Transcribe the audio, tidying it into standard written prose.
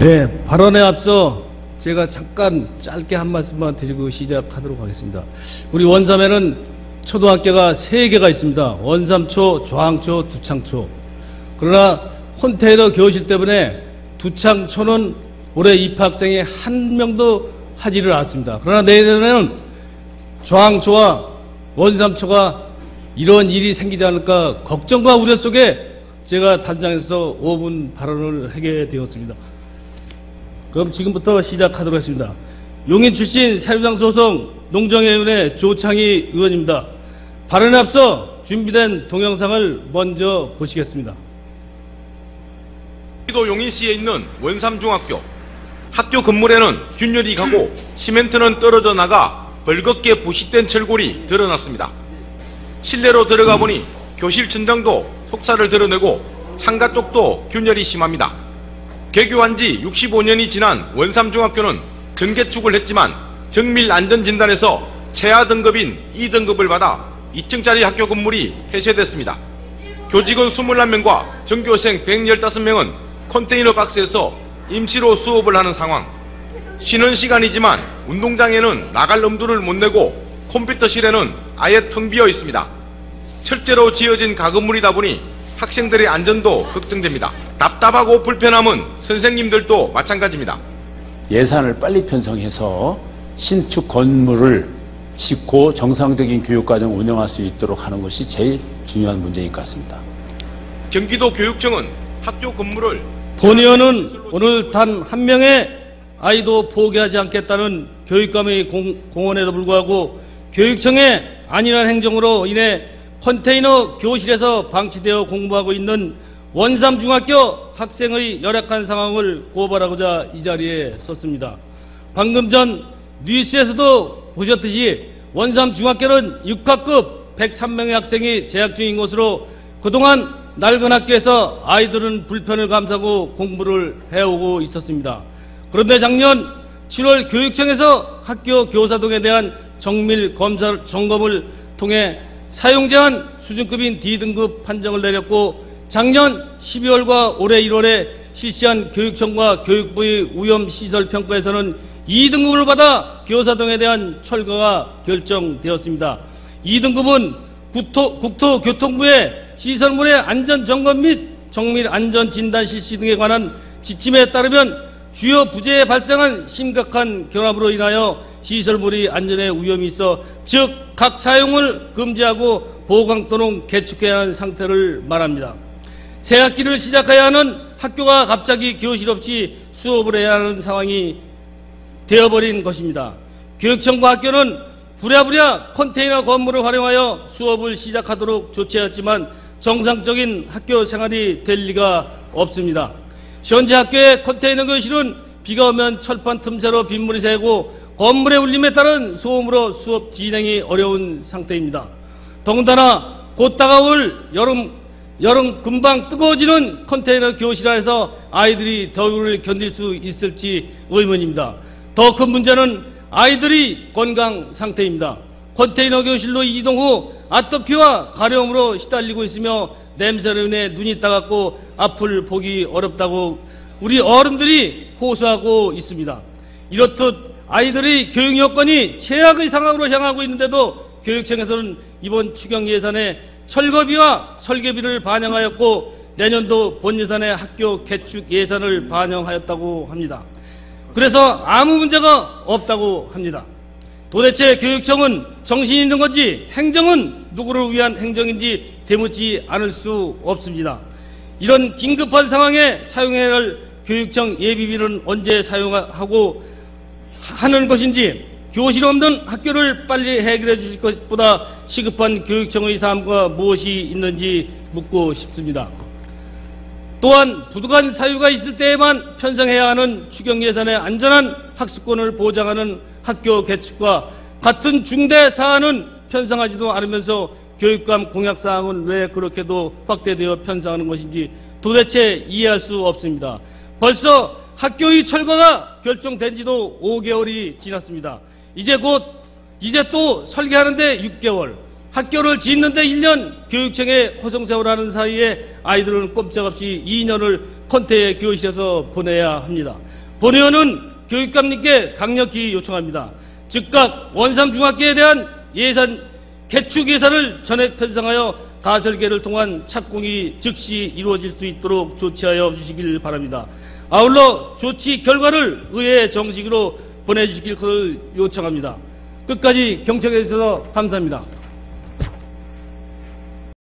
네, 발언에 앞서 제가 잠깐 짧게 한 말씀만 드리고 시작하도록 하겠습니다. 우리 원삼에는 초등학교가 3개가 있습니다. 원삼초, 조항초, 두창초. 그러나 컨테이너 교실 때문에 두창초는 올해 입학생이 한 명도 하지를 않습니다. 그러나 내년에는 조항초와 원삼초가 이런 일이 생기지 않을까 걱정과 우려 속에 제가 단장에서 5분 발언을 하게 되었습니다. 그럼 지금부터 시작하도록 하겠습니다. 용인 출신 새누리당 소속 농정위원회 조창희 의원입니다. 발언에 앞서 준비된 동영상을 먼저 보시겠습니다. 경기도 용인시에 있는 원삼중학교. 학교 건물에는 균열이 가고 시멘트는 떨어져 나가 벌겋게 부식된 철골이 드러났습니다. 실내로 들어가 보니 교실 천장도 속살을 드러내고 창가 쪽도 균열이 심합니다. 개교한 지 65년이 지난 원삼중학교는 전개축을 했지만 정밀안전진단에서 최하 등급인 2등급을 받아 2층짜리 학교 건물이 폐쇄됐습니다. 교직원 21명과 전교생 115명은 컨테이너 박스에서 임시로 수업을 하는 상황. 쉬는 시간이지만 운동장에는 나갈 엄두를 못 내고 컴퓨터실에는 아예 텅 비어 있습니다. 철제로 지어진 가건물이다 보니 학생들의 안전도 걱정됩니다. 답답하고 불편함은 선생님들도 마찬가지입니다. 예산을 빨리 편성해서 신축 건물을 짓고 정상적인 교육과정 운영할 수 있도록 하는 것이 제일 중요한 문제인 것 같습니다. 경기도 교육청은 학교 건물을 본 의원은 오늘 단 한 명의 아이도 포기하지 않겠다는 교육감의 공언에도 불구하고 교육청의 안일한 행정으로 인해 컨테이너 교실에서 방치되어 공부하고 있는 원삼중학교 학생의 열악한 상황을 고발하고자 이 자리에 섰습니다. 방금 전 뉴스에서도 보셨듯이 원삼중학교는 6학급 103명의 학생이 재학 중인 것으로 그동안 낡은 학교에서 아이들은 불편을 감수하고 공부를 해오고 있었습니다. 그런데 작년 7월 교육청에서 학교 교사동에 대한 정밀 검사 점검을 통해 사용제한 수준급인 D등급 판정을 내렸고 작년 12월과 올해 1월에 실시한 교육청과 교육부의 오염시설평가에서는 2등급을 받아 교사동에 대한 철거가 결정되었습니다. 2등급은 국토교통부의 시설물의 안전점검 및 정밀안전진단 실시 등에 관한 지침에 따르면 주요 부재에 발생한 심각한 결함으로 인하여 시설물이 안전에 위험이 있어 즉 각 사용을 금지하고 보강 또는 개축해야 하는 상태를 말합니다. 새 학기를 시작해야 하는 학교가 갑자기 교실 없이 수업을 해야 하는 상황이 되어버린 것입니다. 교육청과 학교는 부랴부랴 컨테이너 건물을 활용하여 수업을 시작하도록 조치하였지만 정상적인 학교 생활이 될 리가 없습니다. 현재 학교의 컨테이너 교실은 비가 오면 철판 틈새로 빗물이 새고 건물의 울림에 따른 소음으로 수업 진행이 어려운 상태입니다. 더군다나 곧 다가올 여름 금방 뜨거워지는 컨테이너 교실 안에서 아이들이 더위를 견딜 수 있을지 의문입니다. 더 큰 문제는 아이들이 건강 상태입니다. 컨테이너 교실로 이동 후 아토피와 가려움으로 시달리고 있으며 냄새로 인해 눈이 따갑고 앞을 보기 어렵다고 우리 어른들이 호소하고 있습니다. 이렇듯 아이들의 교육 여건이 최악의 상황으로 향하고 있는데도 교육청에서는 이번 추경 예산에 철거비와 설계비를 반영하였고 내년도 본 예산에 학교 개축 예산을 반영하였다고 합니다. 그래서 아무 문제가 없다고 합니다. 도대체 교육청은 정신이 있는 건지 행정은 누구를 위한 행정인지 되묻지 않을 수 없습니다. 이런 긴급한 상황에 사용해야 할 교육청 예비비는 언제 사용하고 하는 것인지 교실 없는 학교를 빨리 해결해 주실 것보다 시급한 교육청의 삶과 무엇이 있는지 묻고 싶습니다. 또한 부득이한 사유가 있을 때에만 편성해야 하는 추경 예산의 안전한 학습권을 보장하는 학교 개축과 같은 중대 사안은 편성하지도 않으면서 교육감 공약사항은 왜 그렇게도 확대되어 편성하는 것인지 도대체 이해할 수 없습니다. 벌써 학교의 철거가 결정된 지도 5개월이 지났습니다. 이제 또 설계하는데 6개월, 학교를 짓는데 1년, 교육청에 호송세월하는 사이에 아이들은 꼼짝없이 2년을 컨테 교실에서 보내야 합니다. 본의원은 교육감님께 강력히 요청합니다. 즉각 원삼중학교에 대한 개축 예산을 전액 편성하여 가설계를 통한 착공이 즉시 이루어질 수 있도록 조치하여 주시길 바랍니다. 아울러 조치 결과를 의회 정식으로 보내주시길 요청합니다. 끝까지 경청해 주셔서 감사합니다.